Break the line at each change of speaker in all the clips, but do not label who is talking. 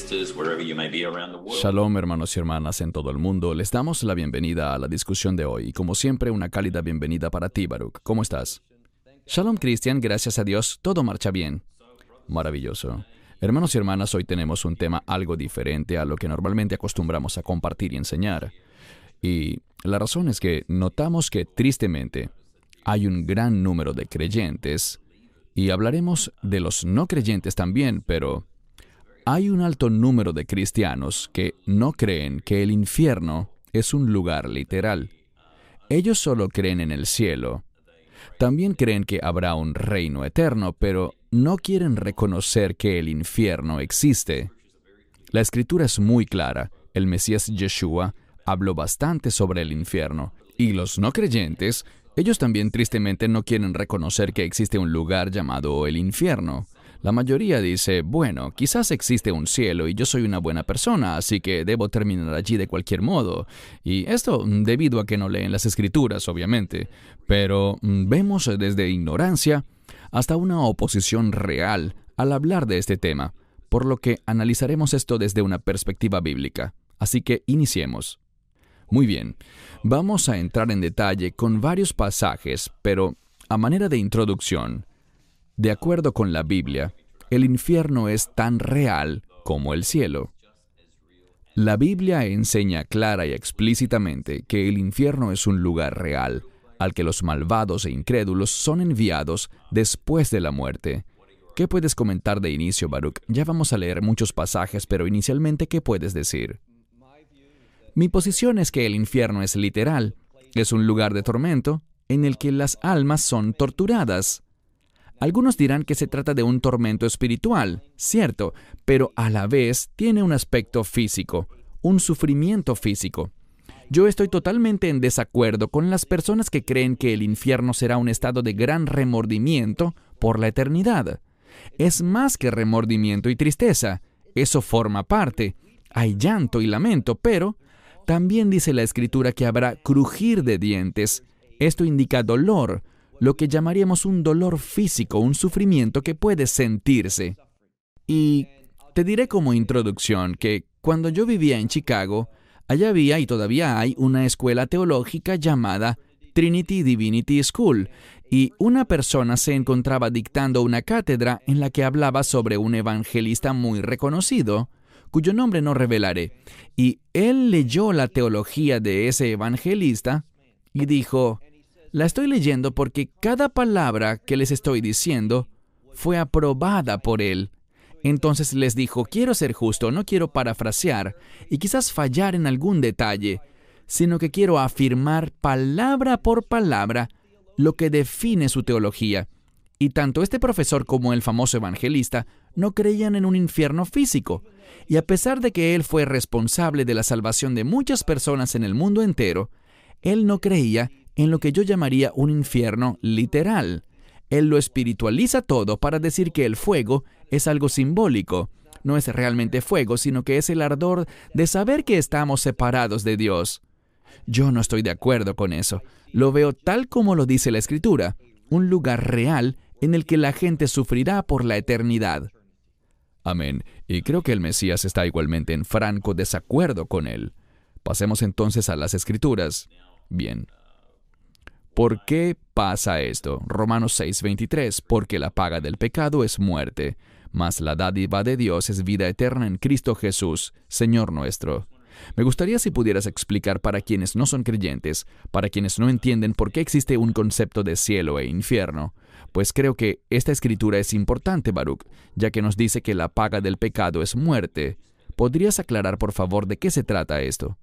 sisters, wherever you may be around the world.
Shalom, hermanos y hermanas en todo el mundo. Les damos la bienvenida a la discusión de hoy y, como siempre, una cálida bienvenida para ti, Baruch. ¿Cómo estás? Shalom, Cristian. Gracias a Dios, todo marcha bien. Maravilloso. Hermanos y hermanas, hoy tenemos un tema algo diferente a lo que normalmente acostumbramos a compartir y enseñar. Y la razón es que notamos que, tristemente, hay un gran número de creyentes, y hablaremos de los no creyentes también, pero hay un alto número de cristianos que no creen que el infierno es un lugar literal. Ellos solo creen en el cielo. También creen que habrá un reino eterno, pero no quieren reconocer que el infierno existe. La Escritura es muy clara. El Mesías Yeshua habló bastante sobre el infierno. Y los no creyentes, ellos también tristemente no quieren reconocer que existe un lugar llamado el infierno. La mayoría dice, bueno, quizás existe un cielo y yo soy una buena persona, así que debo terminar allí de cualquier modo. Y esto debido a que no leen las Escrituras, obviamente. Pero vemos desde ignorancia hasta una oposición real al hablar de este tema, por lo que analizaremos esto desde una perspectiva bíblica. Así que iniciemos. Muy bien, vamos a entrar en detalle con varios pasajes, pero a manera de introducción, de acuerdo con la Biblia, el infierno es tan real como el cielo. La Biblia enseña clara y explícitamente que el infierno es un lugar real, al que los malvados e incrédulos son enviados después de la muerte. ¿Qué puedes comentar de inicio, Baruch? Ya vamos a leer muchos pasajes, pero inicialmente, ¿qué puedes decir? Mi posición es que el infierno es literal. Es un lugar de tormento en el que las almas son torturadas. Algunos dirán que se trata de un tormento espiritual, cierto, pero a la vez tiene un aspecto físico, un sufrimiento físico. Yo estoy totalmente en desacuerdo con las personas que creen que el infierno será un estado de gran remordimiento por la eternidad. Es más que remordimiento y tristeza. Eso forma parte. Hay llanto y lamento, pero también dice la Escritura que habrá crujir de dientes. Esto indica dolor, lo que llamaríamos un dolor físico, un sufrimiento que puede sentirse. Y te diré como introducción que cuando yo vivía en Chicago, allá había y todavía hay una escuela teológica llamada Trinity Divinity School, y una persona se encontraba dictando una cátedra en la que hablaba sobre un evangelista muy reconocido, cuyo nombre no revelaré, y él leyó la teología de ese evangelista y dijo, la estoy leyendo porque cada palabra que les estoy diciendo fue aprobada por él. Entonces les dijo, quiero ser justo, no quiero parafrasear y quizás fallar en algún detalle, sino que quiero afirmar palabra por palabra lo que define su teología. Y tanto este profesor como el famoso evangelista no creían en un infierno físico. Y a pesar de que él fue responsable de la salvación de muchas personas en el mundo entero, él no creía en lo que yo llamaría un infierno literal. Él lo espiritualiza todo para decir que el fuego es algo simbólico. No es realmente fuego, sino que es el ardor de saber que estamos separados de Dios. Yo no estoy de acuerdo con eso. Lo veo tal como lo dice la Escritura, un lugar real en el que la gente sufrirá por la eternidad. Amén. Y creo que el Mesías está igualmente en franco desacuerdo con él. Pasemos entonces a las Escrituras. Bien. ¿Por qué pasa esto? Romanos 6:23. Porque la paga del pecado es muerte, mas la dádiva de Dios es vida eterna en Cristo Jesús, Señor nuestro. Me gustaría si pudieras explicar para quienes no son creyentes, para quienes no entienden por qué existe un concepto de cielo e infierno, pues creo que esta escritura es importante, Baruch, ya que nos dice que la paga del pecado es muerte. ¿Podrías aclarar, por favor, de qué se trata esto?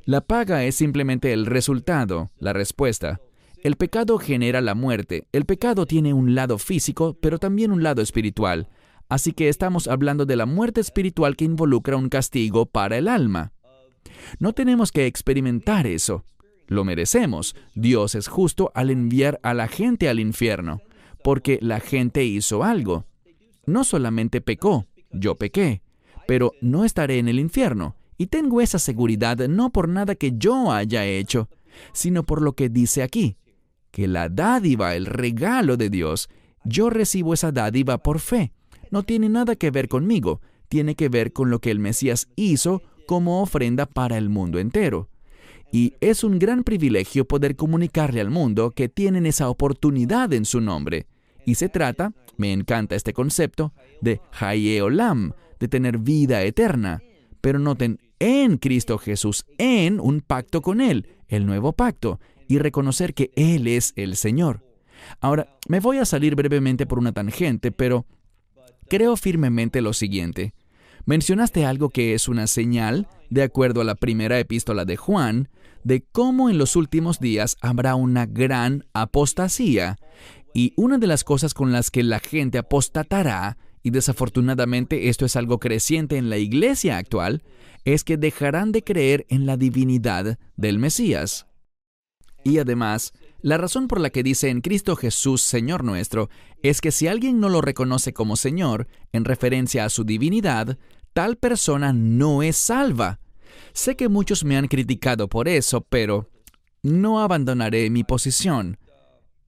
La paga es simplemente el resultado, la respuesta. El pecado genera la muerte. El pecado tiene un lado físico, pero también un lado espiritual. Así que estamos hablando de la muerte espiritual que involucra un castigo para el alma. No tenemos que experimentar eso. Lo merecemos. Dios es justo al enviar a la gente al infierno, porque la gente hizo algo. No solamente pecó, yo pequé, pero no estaré en el infierno. Y tengo esa seguridad no por nada que yo haya hecho, sino por lo que dice aquí, que la dádiva, el regalo de Dios, yo recibo esa dádiva por fe. No tiene nada que ver conmigo, tiene que ver con lo que el Mesías hizo como ofrenda para el mundo entero. Y es un gran privilegio poder comunicarle al mundo que tienen esa oportunidad en su nombre. Y se trata, me encanta este concepto, de Haye Olam, de tener vida eterna. Pero noten, en Cristo Jesús, en un pacto con Él, el nuevo pacto, y reconocer que Él es el Señor. Ahora, me voy a salir brevemente por una tangente, pero creo firmemente lo siguiente. Mencionaste algo que es una señal, de acuerdo a la primera epístola de Juan, de cómo en los últimos días habrá una gran apostasía. Y una de las cosas con las que la gente apostatará, y desafortunadamente esto es algo creciente en la iglesia actual, es que dejarán de creer en la divinidad del Mesías. Y además, la razón por la que dice en Cristo Jesús, Señor nuestro, es que si alguien no lo reconoce como Señor, en referencia a su divinidad, tal persona no es salva. Sé que muchos me han criticado por eso, pero no abandonaré mi posición.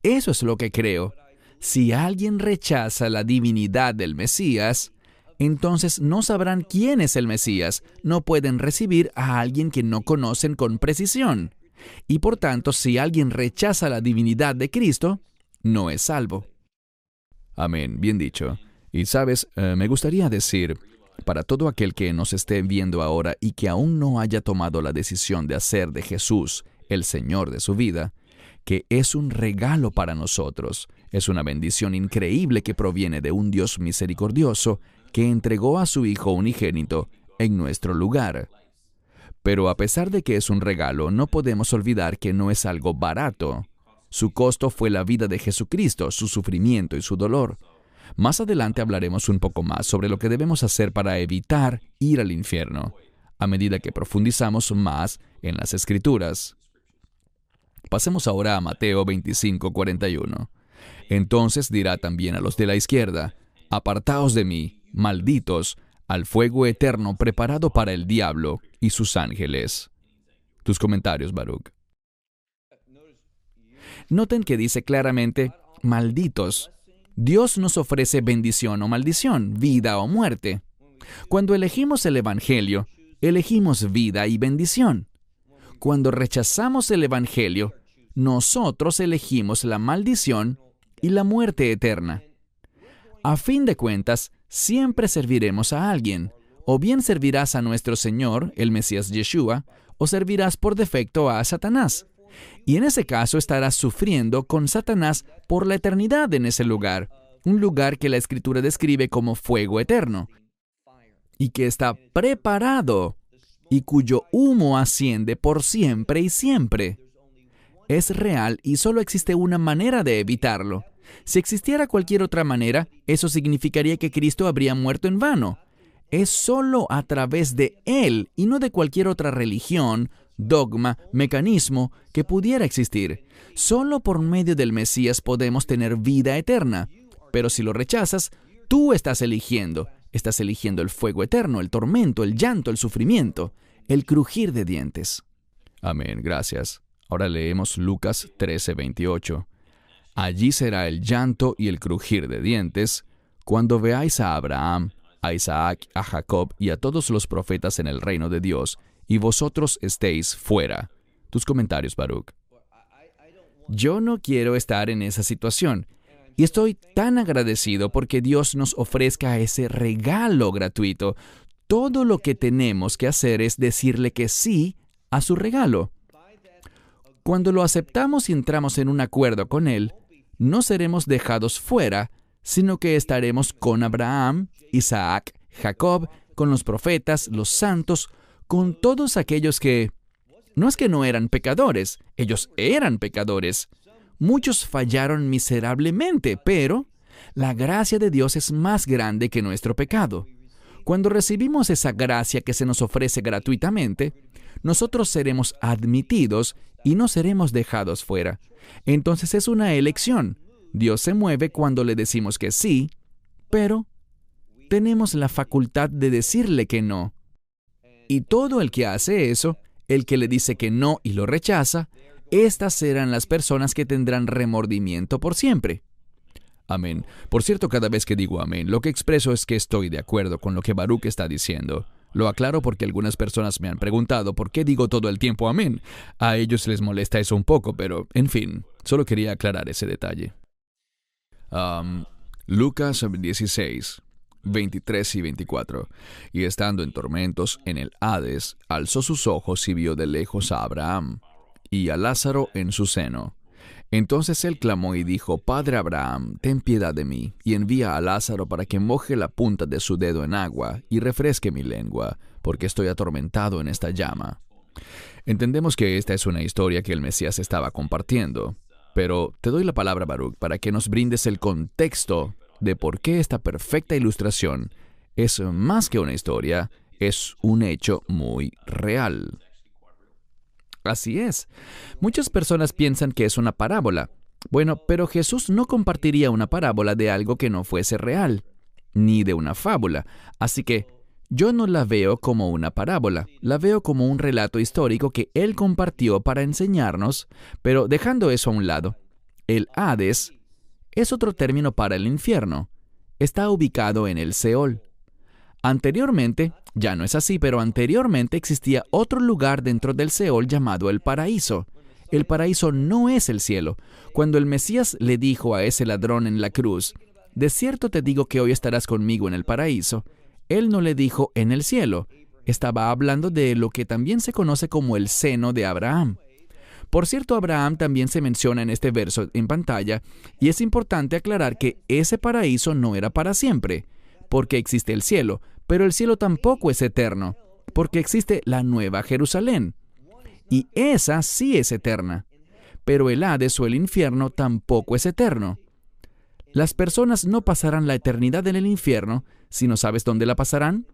Eso es lo que creo. Si alguien rechaza la divinidad del Mesías, entonces no sabrán quién es el Mesías. No pueden recibir a alguien que no conocen con precisión. Y por tanto, si alguien rechaza la divinidad de Cristo, no es salvo. Amén, bien dicho. Y sabes, me gustaría decir, para todo aquel que nos esté viendo ahora y que aún no haya tomado la decisión de hacer de Jesús el Señor de su vida, que es un regalo para nosotros. Es una bendición increíble que proviene de un Dios misericordioso que entregó a su Hijo unigénito en nuestro lugar. Pero a pesar de que es un regalo, no podemos olvidar que no es algo barato. Su costo fue la vida de Jesucristo, su sufrimiento y su dolor. Más adelante hablaremos un poco más sobre lo que debemos hacer para evitar ir al infierno, a medida que profundizamos más en las Escrituras. Pasemos ahora a Mateo 25:41. Entonces dirá también a los de la izquierda, «Apartaos de mí, malditos, al fuego eterno preparado para el diablo y sus ángeles». Tus comentarios, Baruch. Noten que dice claramente, malditos. Dios nos ofrece bendición o maldición, vida o muerte. Cuando elegimos el Evangelio, elegimos vida y bendición. Cuando rechazamos el Evangelio, nosotros elegimos la maldición y la muerte eterna. A fin de cuentas, siempre serviremos a alguien. O bien servirás a nuestro Señor, el Mesías Yeshua, o servirás por defecto a Satanás. Y en ese caso estarás sufriendo con Satanás por la eternidad en ese lugar, un lugar que la Escritura describe como fuego eterno, y que está preparado, y cuyo humo asciende por siempre y siempre. Es real y solo existe una manera de evitarlo. Si existiera cualquier otra manera, eso significaría que Cristo habría muerto en vano. Es solo a través de Él y no de cualquier otra religión, dogma, mecanismo que pudiera existir. Solo por medio del Mesías podemos tener vida eterna. Pero si lo rechazas, tú estás eligiendo. Estás eligiendo el fuego eterno, el tormento, el llanto, el sufrimiento, el crujir de dientes. Amén, gracias. Ahora leemos Lucas 13:28. Allí será el llanto y el crujir de dientes cuando veáis a Abraham, a Isaac, a Jacob y a todos los profetas en el reino de Dios, y vosotros estéis fuera. Tus comentarios, Baruch. Yo no quiero estar en esa situación, y estoy tan agradecido porque Dios nos ofrezca ese regalo gratuito. Todo lo que tenemos que hacer es decirle que sí a su regalo. Cuando lo aceptamos y entramos en un acuerdo con Él, no seremos dejados fuera, sino que estaremos con Abraham, Isaac, Jacob, con los profetas, los santos, con todos aquellos que... No es que no eran pecadores, ellos eran pecadores. Muchos fallaron miserablemente, pero la gracia de Dios es más grande que nuestro pecado. Cuando recibimos esa gracia que se nos ofrece gratuitamente, nosotros seremos admitidos y no seremos dejados fuera. Entonces es una elección. Dios se mueve cuando le decimos que sí, pero tenemos la facultad de decirle que no. Y todo el que hace eso, el que le dice que no y lo rechaza, estas serán las personas que tendrán remordimiento por siempre. Amén. Por cierto, cada vez que digo amén, lo que expreso es que estoy de acuerdo con lo que Baruch está diciendo. Lo aclaro porque algunas personas me han preguntado por qué digo todo el tiempo amén. A ellos les molesta eso un poco, pero, en fin, solo quería aclarar ese detalle. Lucas 16, 23 y 24. Y estando en tormentos en el Hades, alzó sus ojos y vio de lejos a Abraham y a Lázaro en su seno. Entonces él clamó y dijo: Padre Abraham, ten piedad de mí, y envía a Lázaro para que moje la punta de su dedo en agua y refresque mi lengua, porque estoy atormentado en esta llama. Entendemos que esta es una historia que el Mesías estaba compartiendo, pero te doy la palabra, Baruch, para que nos brindes el contexto de por qué esta perfecta ilustración es más que una historia, es un hecho muy real. Así es. Muchas personas piensan que es una parábola. Bueno, pero Jesús no compartiría una parábola de algo que no fuese real, ni de una fábula. Así que yo no la veo como una parábola, la veo como un relato histórico que Él compartió para enseñarnos, pero dejando eso a un lado, el Hades es otro término para el infierno. Está ubicado en el Seol. Anteriormente, ya no es así, pero anteriormente existía otro lugar dentro del Seol llamado el paraíso. El paraíso no es el cielo. Cuando el Mesías le dijo a ese ladrón en la cruz: de cierto te digo que hoy estarás conmigo en el paraíso, Él no le dijo en el cielo. Estaba hablando de lo que también se conoce como el seno de Abraham. Por cierto, Abraham también se menciona en este verso en pantalla, y es importante aclarar que ese paraíso no era para siempre, porque existe el cielo, pero el cielo tampoco es eterno, porque existe la Nueva Jerusalén, y esa sí es eterna. Pero el Hades o el infierno tampoco es eterno. Las personas no pasarán la eternidad en el infierno, si no sabes dónde la pasarán.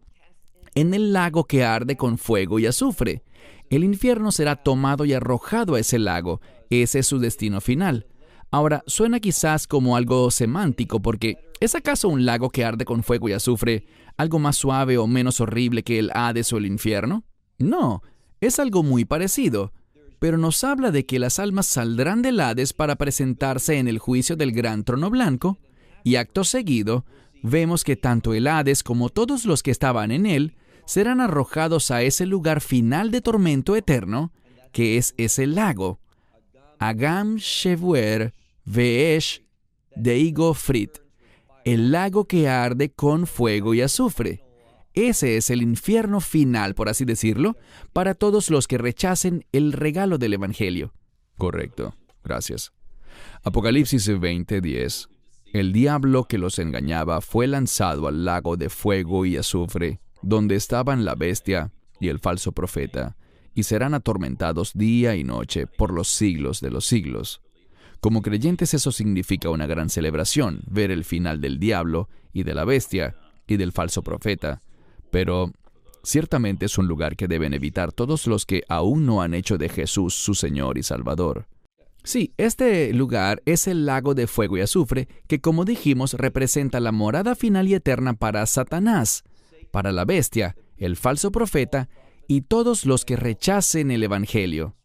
En el lago que arde con fuego y azufre. El infierno será tomado y arrojado a ese lago. Ese es su destino final. Ahora, suena quizás como algo semántico, porque ¿es acaso un lago que arde con fuego y azufre algo más suave o menos horrible que el Hades o el infierno? No, es algo muy parecido, pero nos habla de que las almas saldrán del Hades para presentarse en el juicio del gran trono blanco, y acto seguido, vemos que tanto el Hades como todos los que estaban en él serán arrojados a ese lugar final de tormento eterno, que es ese lago. Agam Shevuer Veesh Deigo Frit, el lago que arde con fuego y azufre. Ese es el infierno final, por así decirlo, para todos los que rechacen el regalo del Evangelio. Correcto, gracias. Apocalipsis 20:10. El diablo que los engañaba fue lanzado al lago de fuego y azufre, donde estaban la bestia y el falso profeta, y serán atormentados día y noche por los siglos de los siglos. Como creyentes eso significa una gran celebración, ver el final del diablo y de la bestia y del falso profeta, pero ciertamente es un lugar que deben evitar todos los que aún no han hecho de Jesús su Señor y Salvador. Sí, este lugar es el lago de fuego y azufre, que como dijimos representa la morada final y eterna para Satanás, para la bestia, el falso profeta y todos los que rechacen el Evangelio.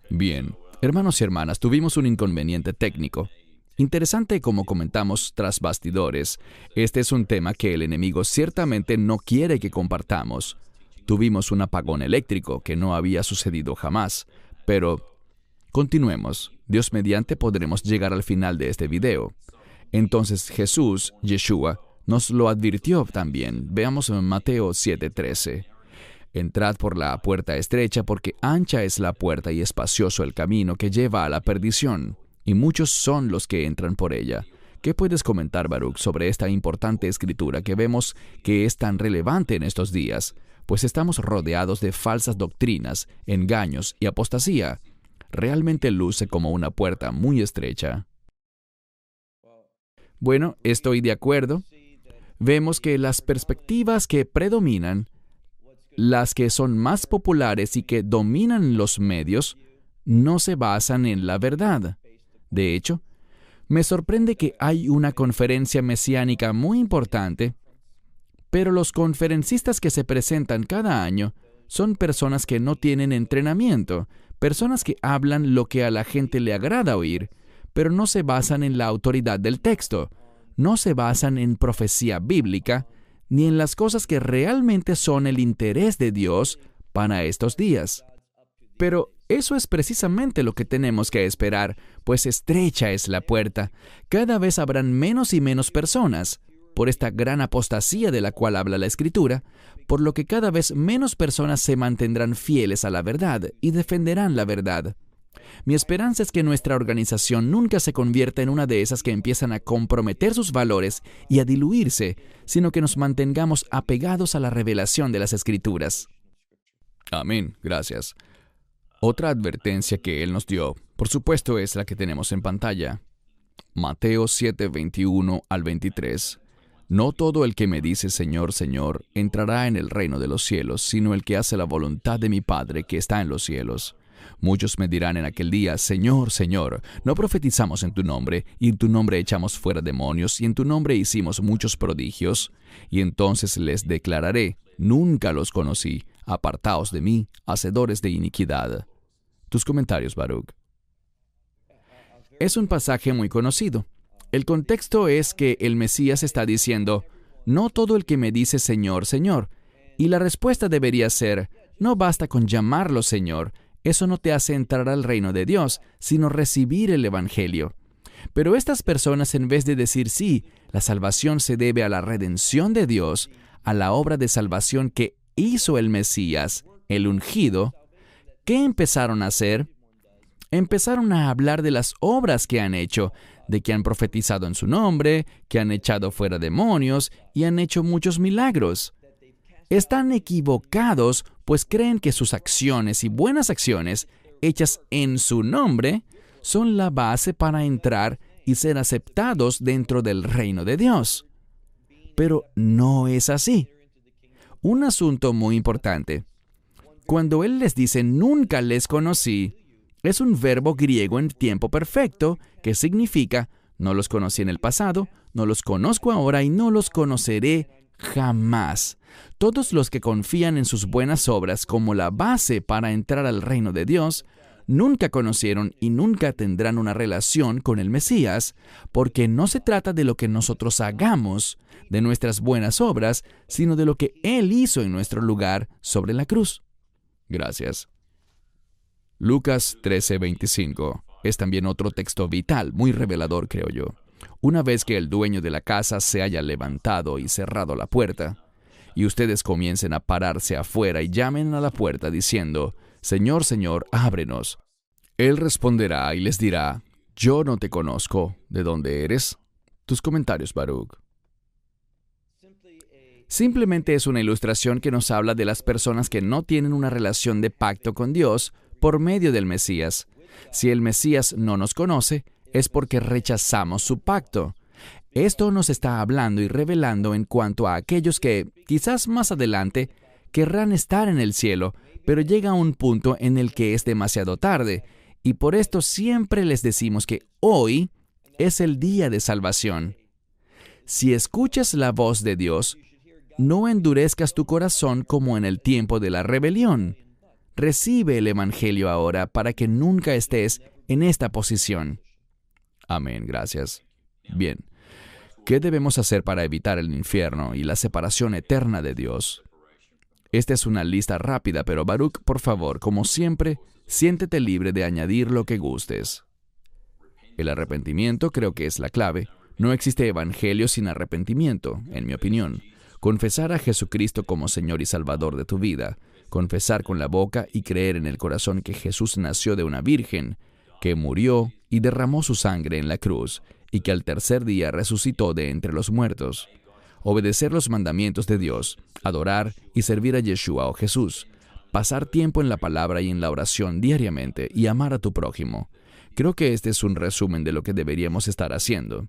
Bien, hermanos y hermanas, tuvimos un inconveniente técnico. Interesante como comentamos tras bastidores. Este es un tema que el enemigo ciertamente no quiere que compartamos. Tuvimos un apagón eléctrico que no había sucedido jamás. Pero continuemos. Dios mediante podremos llegar al final de este video. Entonces Jesús, Yeshua, nos lo advirtió también. Veamos en Mateo 7:13. Entrad por la puerta estrecha, porque ancha es la puerta y espacioso el camino que lleva a la perdición, y muchos son los que entran por ella. ¿Qué puedes comentar, Baruch, sobre esta importante escritura que vemos que es tan relevante en estos días? Pues estamos rodeados de falsas doctrinas, engaños y apostasía. Realmente luce como una puerta muy estrecha. Bueno, estoy de acuerdo. Vemos que las perspectivas que predominan, las que son más populares y que dominan los medios, no se basan en la verdad. De hecho, me sorprende que hay una conferencia mesiánica muy importante, pero los conferencistas que se presentan cada año son personas que no tienen entrenamiento, personas que hablan lo que a la gente le agrada oír, pero no se basan en la autoridad del texto, no se basan en profecía bíblica, ni en las cosas que realmente son el interés de Dios para estos días. Pero eso es precisamente lo que tenemos que esperar, pues estrecha es la puerta. Cada vez habrán menos y menos personas, por esta gran apostasía de la cual habla la Escritura, por lo que cada vez menos personas se mantendrán fieles a la verdad y defenderán la verdad. Mi esperanza es que nuestra organización nunca se convierta en una de esas que empiezan a comprometer sus valores y a diluirse, sino que nos mantengamos apegados a la revelación de las Escrituras. Amén. Gracias. Otra advertencia que Él nos dio, por supuesto, es la que tenemos en pantalla. Mateo 7, 21 al 23. No todo el que me dice Señor, Señor, entrará en el reino de los cielos, sino el que hace la voluntad de mi Padre que está en los cielos. Muchos me dirán en aquel día, Señor, Señor, ¿no profetizamos en tu nombre, y en tu nombre echamos fuera demonios, y en tu nombre hicimos muchos prodigios? Y entonces les declararé, nunca los conocí, apartaos de mí, hacedores de iniquidad. Tus comentarios, Baruch. Es un pasaje muy conocido. El contexto es que el Mesías está diciendo, no todo el que me dice Señor, Señor. Y la respuesta debería ser, no basta con llamarlo Señor, eso no te hace entrar al reino de Dios, sino recibir el Evangelio. Pero estas personas, en vez de decir sí, la salvación se debe a la redención de Dios, a la obra de salvación que hizo el Mesías, el ungido, ¿qué empezaron a hacer? Empezaron a hablar de las obras que han hecho, de que han profetizado en su nombre, que han echado fuera demonios y han hecho muchos milagros. Están equivocados, pues creen que sus acciones y buenas acciones, hechas en su nombre, son la base para entrar y ser aceptados dentro del reino de Dios. Pero no es así. Un asunto muy importante. Cuando Él les dice, nunca les conocí, es un verbo griego en tiempo perfecto que significa, no los conocí en el pasado, no los conozco ahora y no los conoceré jamás. Todos los que confían en sus buenas obras como la base para entrar al reino de Dios, nunca conocieron y nunca tendrán una relación con el Mesías, porque no se trata de lo que nosotros hagamos, de nuestras buenas obras, sino de lo que Él hizo en nuestro lugar sobre la cruz. Gracias. Lucas 13:25 es también otro texto vital, muy revelador, creo yo. Una vez que el dueño de la casa se haya levantado y cerrado la puerta, y ustedes comiencen a pararse afuera y llamen a la puerta diciendo, Señor, Señor, ábrenos. Él responderá y les dirá, yo no te conozco, ¿de dónde eres? Tus comentarios, Baruch. Simplemente es una ilustración que nos habla de las personas que no tienen una relación de pacto con Dios por medio del Mesías. Si el Mesías no nos conoce, es porque rechazamos su pacto. Esto nos está hablando y revelando en cuanto a aquellos que, quizás más adelante, querrán estar en el cielo, pero llega un punto en el que es demasiado tarde, y por esto siempre les decimos que hoy es el día de salvación. Si escuchas la voz de Dios, no endurezcas tu corazón como en el tiempo de la rebelión. Recibe el Evangelio ahora para que nunca estés en esta posición. Amén, gracias. Bien, ¿qué debemos hacer para evitar el infierno y la separación eterna de Dios? Esta es una lista rápida, pero Baruch, por favor, como siempre, siéntete libre de añadir lo que gustes. El arrepentimiento creo que es la clave. No existe evangelio sin arrepentimiento, en mi opinión. Confesar a Jesucristo como Señor y Salvador de tu vida. Confesar con la boca y creer en el corazón que Jesús nació de una virgen, que murió y derramó su sangre en la cruz, y que al tercer día resucitó de entre los muertos. Obedecer los mandamientos de Dios, adorar y servir a Yeshua o Jesús, pasar tiempo en la palabra y en la oración diariamente y amar a tu prójimo. Creo que este es un resumen de lo que deberíamos estar haciendo.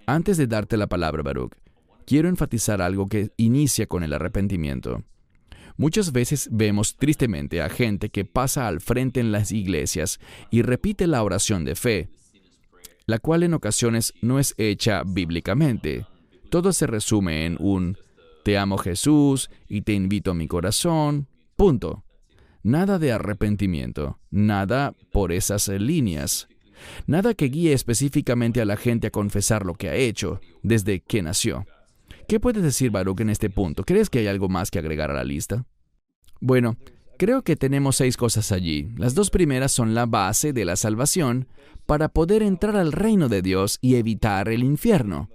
Antes de darte la palabra, Baruch, quiero enfatizar algo que inicia con el arrepentimiento. Muchas veces vemos tristemente a gente que pasa al frente en las iglesias y repite la oración de fe, la cual en ocasiones no es hecha bíblicamente. Todo se resume en un «Te amo Jesús y te invito a mi corazón», punto. Nada de arrepentimiento, nada por esas líneas. Nada que guíe específicamente a la gente a confesar lo que ha hecho desde que nació. ¿Qué puedes decir, Baruch, en este punto? ¿Crees que hay algo más que agregar a la lista? Bueno, creo que tenemos 6 cosas allí. Las 2 primeras son la base de la salvación para poder entrar al reino de Dios y evitar el infierno.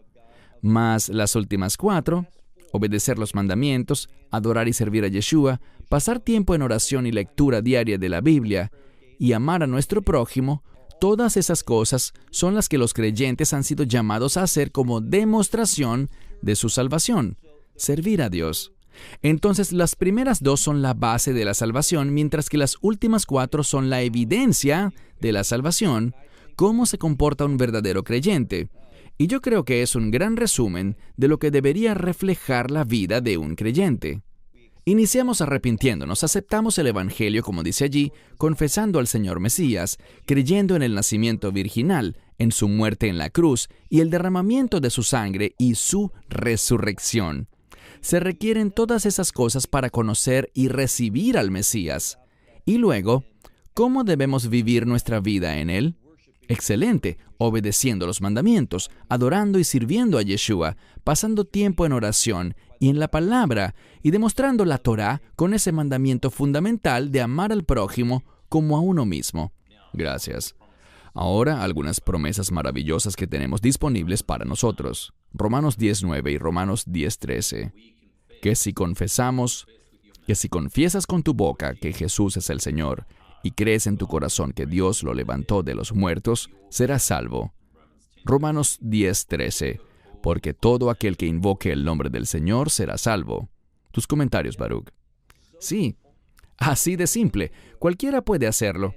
Más las últimas 4, obedecer los mandamientos, adorar y servir a Yeshua, pasar tiempo en oración y lectura diaria de la Biblia y amar a nuestro prójimo. Todas esas cosas son las que los creyentes han sido llamados a hacer como demostración de su salvación, servir a Dios. Entonces, las primeras 2 son la base de la salvación, mientras que las últimas 4 son la evidencia de la salvación, cómo se comporta un verdadero creyente. Y yo creo que es un gran resumen de lo que debería reflejar la vida de un creyente. Iniciamos arrepintiéndonos, aceptamos el Evangelio, como dice allí, confesando al Señor Mesías, creyendo en el nacimiento virginal, en su muerte en la cruz y el derramamiento de su sangre y su resurrección. Se requieren todas esas cosas para conocer y recibir al Mesías. Y luego, ¿cómo debemos vivir nuestra vida en Él? Excelente, obedeciendo los mandamientos, adorando y sirviendo a Yeshua, pasando tiempo en oración y en la palabra, y demostrando la Torá con ese mandamiento fundamental de amar al prójimo como a uno mismo. Gracias. Ahora, algunas promesas maravillosas que tenemos disponibles para nosotros. Romanos 10:9 y Romanos 10:13. Que si confiesas con tu boca que Jesús es el Señor, y crees en tu corazón que Dios lo levantó de los muertos, serás salvo. Romanos 10:13. Porque todo aquel que invoque el nombre del Señor será salvo. Tus comentarios, Baruch. Sí, así de simple. Cualquiera puede hacerlo.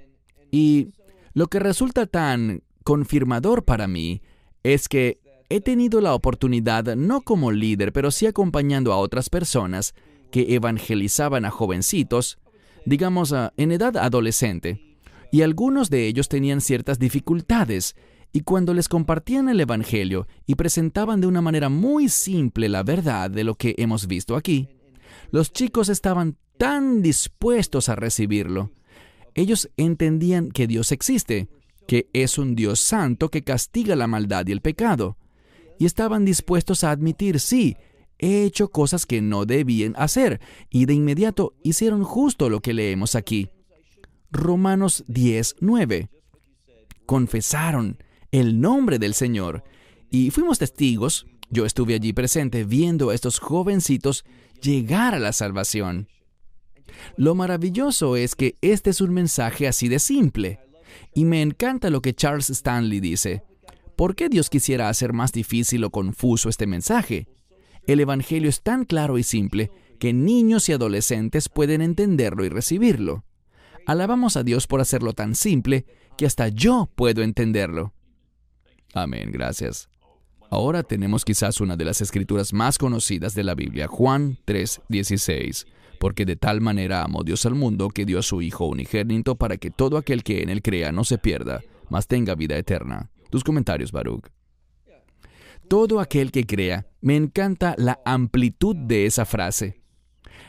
Y lo que resulta tan confirmador para mí es que he tenido la oportunidad, no como líder, pero sí acompañando a otras personas que evangelizaban a jovencitos, digamos, en edad adolescente, y algunos de ellos tenían ciertas dificultades, y cuando les compartían el Evangelio y presentaban de una manera muy simple la verdad de lo que hemos visto aquí, los chicos estaban tan dispuestos a recibirlo. Ellos entendían que Dios existe, que es un Dios santo que castiga la maldad y el pecado, y estaban dispuestos a admitir, sí, he hecho cosas que no debían hacer, y de inmediato hicieron justo lo que leemos aquí. Romanos 10:9. Confesaron el nombre del Señor, y fuimos testigos. Yo estuve allí presente viendo a estos jovencitos llegar a la salvación. Lo maravilloso es que este es un mensaje así de simple, y me encanta lo que Charles Stanley dice. ¿Por qué Dios quisiera hacer más difícil o confuso este mensaje? El Evangelio es tan claro y simple que niños y adolescentes pueden entenderlo y recibirlo. Alabamos a Dios por hacerlo tan simple que hasta yo puedo entenderlo. Amén, gracias. Ahora tenemos quizás una de las escrituras más conocidas de la Biblia, Juan 3:16. Porque de tal manera amó Dios al mundo que dio a su Hijo unigénito para que todo aquel que en Él crea no se pierda, mas tenga vida eterna. Tus comentarios, Baruch. Todo aquel que crea. Me encanta la amplitud de esa frase.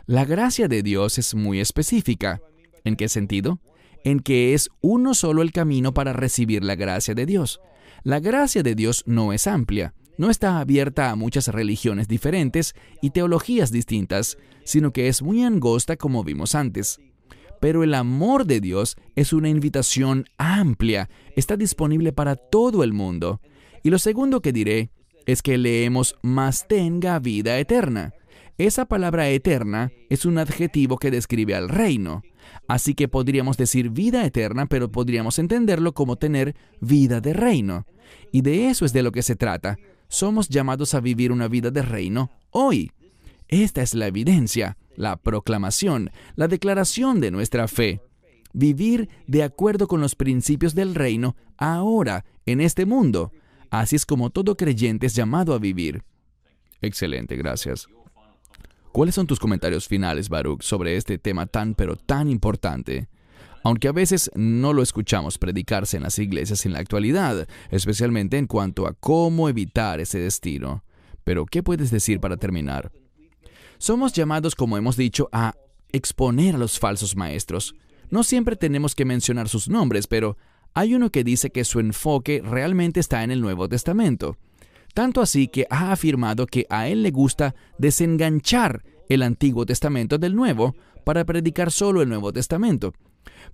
La gracia de Dios es muy específica. ¿En qué sentido? En que es uno solo el camino para recibir la gracia de Dios. La gracia de Dios no es amplia, no está abierta a muchas religiones diferentes y teologías distintas, sino que es muy angosta como vimos antes. Pero el amor de Dios es una invitación amplia, está disponible para todo el mundo. Y lo segundo que diré es que leemos «mas tenga vida eterna». Esa palabra eterna es un adjetivo que describe al reino. Así que podríamos decir vida eterna, pero podríamos entenderlo como tener vida de reino. Y de eso es de lo que se trata. Somos llamados a vivir una vida de reino hoy. Esta es la evidencia, la proclamación, la declaración de nuestra fe. Vivir de acuerdo con los principios del reino ahora, en este mundo. Así es como todo creyente es llamado a vivir. Excelente, gracias. ¿Cuáles son tus comentarios finales, Baruch, sobre este tema tan pero tan importante? Aunque a veces no lo escuchamos predicarse en las iglesias en la actualidad, especialmente en cuanto a cómo evitar ese destino. Pero, ¿qué puedes decir para terminar? Somos llamados, como hemos dicho, a exponer a los falsos maestros. No siempre tenemos que mencionar sus nombres, pero Hay uno que dice que su enfoque realmente está en el Nuevo Testamento. Tanto así que ha afirmado que a él le gusta desenganchar el Antiguo Testamento del Nuevo para predicar solo el Nuevo Testamento.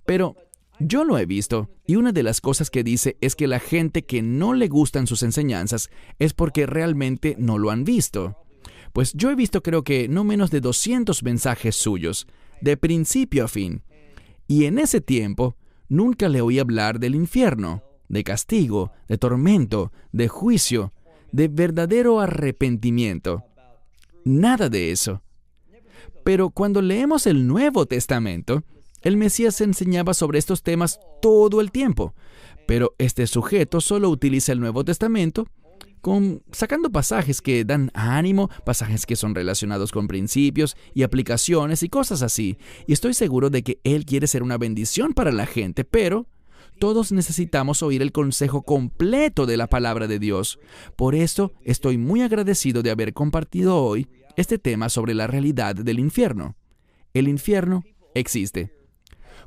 Pero yo lo he visto, y una de las cosas que dice es que la gente que no le gustan sus enseñanzas es porque realmente no lo han visto. Pues yo he visto creo que no menos de 200 mensajes suyos, de principio a fin. Y en ese tiempo, nunca le oí hablar del infierno, de castigo, de tormento, de juicio, de verdadero arrepentimiento. Nada de eso. Pero cuando leemos el Nuevo Testamento, el Mesías enseñaba sobre estos temas todo el tiempo. Pero este sujeto solo utiliza el Nuevo Testamento sacando pasajes que dan ánimo, pasajes que son relacionados con principios y aplicaciones y cosas así. Y estoy seguro de que él quiere ser una bendición para la gente, pero todos necesitamos oír el consejo completo de la palabra de Dios. Por eso estoy muy agradecido de haber compartido hoy este tema sobre la realidad del infierno. El infierno existe.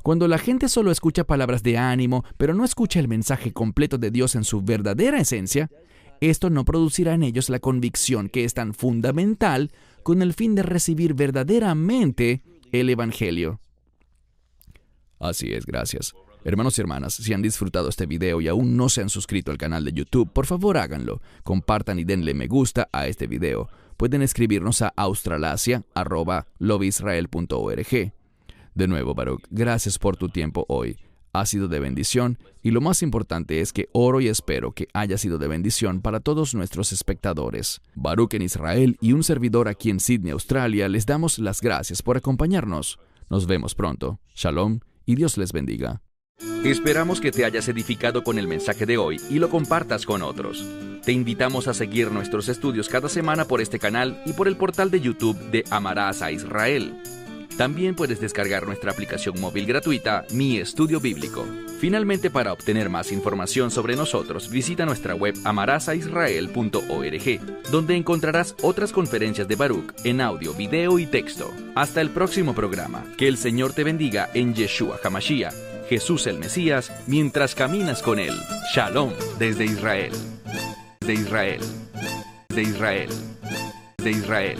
Cuando la gente solo escucha palabras de ánimo, pero no escucha el mensaje completo de Dios en su verdadera esencia, esto no producirá en ellos la convicción que es tan fundamental con el fin de recibir verdaderamente el Evangelio. Así es, gracias. Hermanos y hermanas, si han disfrutado este video y aún no se han suscrito al canal de YouTube, por favor háganlo. Compartan y denle me gusta a este video. Pueden escribirnos a australasia@lovisrael.org. De nuevo, Baruch, gracias por tu tiempo hoy. Ha sido de bendición, y lo más importante es que oro y espero que haya sido de bendición para todos nuestros espectadores. Baruch en Israel y un servidor aquí en Sydney, Australia, les damos las gracias por acompañarnos. Nos vemos pronto. Shalom y Dios les bendiga.
Esperamos que te hayas edificado con el mensaje de hoy y lo compartas con otros. Te invitamos a seguir nuestros estudios cada semana por este canal y por el portal de YouTube de Amarás a Israel. También puedes descargar nuestra aplicación móvil gratuita, Mi Estudio Bíblico. Finalmente, para obtener más información sobre nosotros, visita nuestra web amarasaisrael.org, donde encontrarás otras conferencias de Baruch en audio, video y texto. Hasta el próximo programa. Que el Señor te bendiga en Yeshua HaMashiach, Jesús el Mesías, mientras caminas con Él. Shalom desde Israel. De Israel. De Israel. De Israel.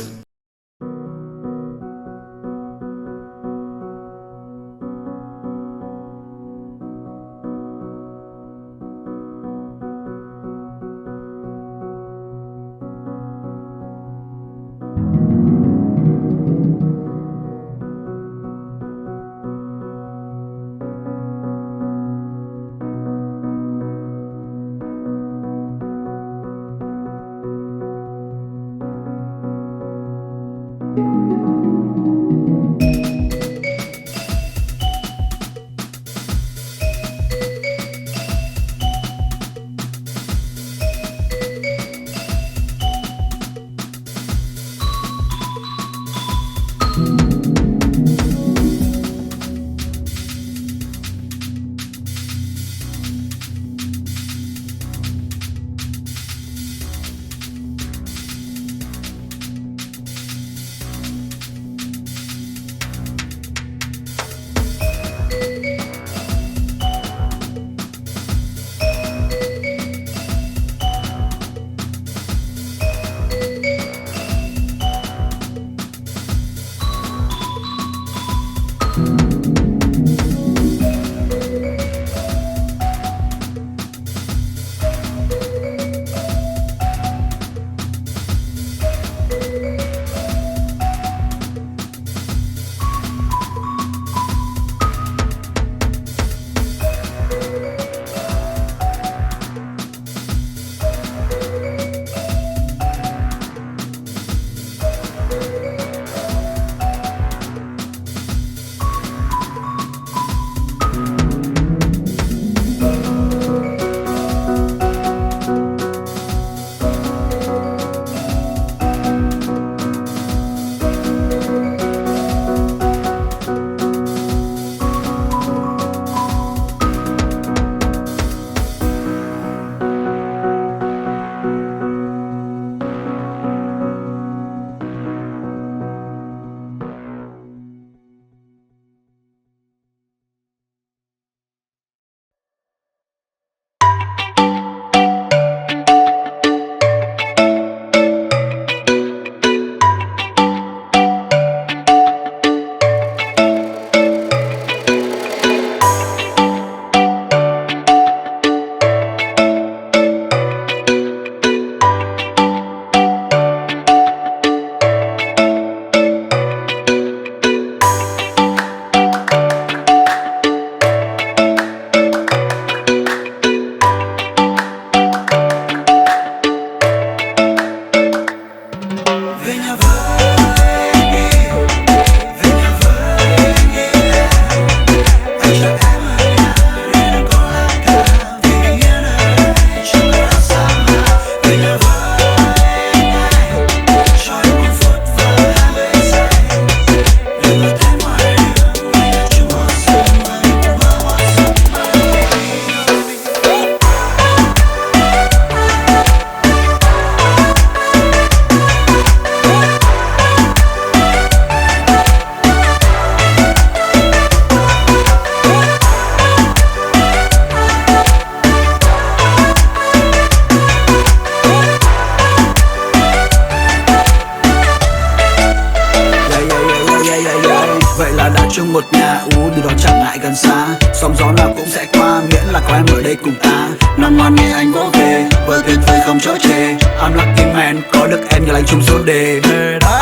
vậy là đã chung một nhà. Từ đó chẳng ngại gần xa, sóng gió nào cũng sẽ qua, miễn là có em ở đây cùng ta. Năm ngoan nghe anh vỗ về, với tuyệt vời không chối chê. I'm lucky man, có được em như lành chung số đề.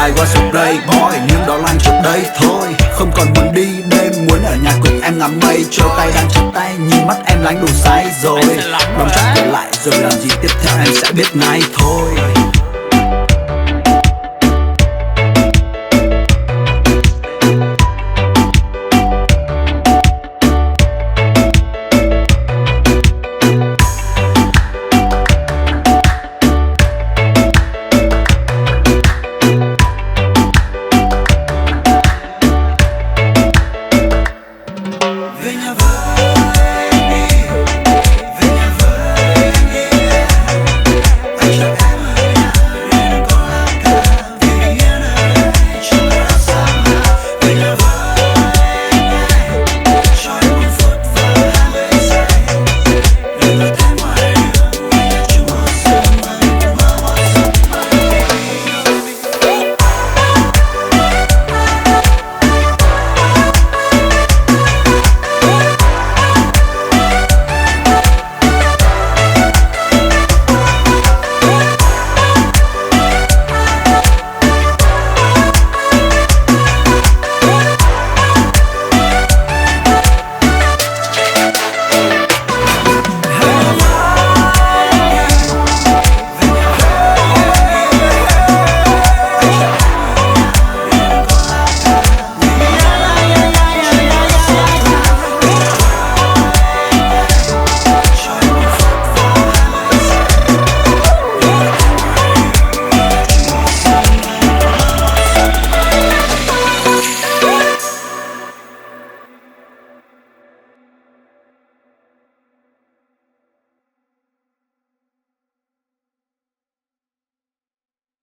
I was a playboy, nhưng đó là anh trước đây thôi. Không còn muốn đi đêm, muốn ở nhà cùng em ngắm mây trôi. Tay đang chặt tay, nhìn mắt em lánh đủ say rồi. Đóng chắc trở lại rồi làm gì tiếp theo em sẽ biết ngay thôi.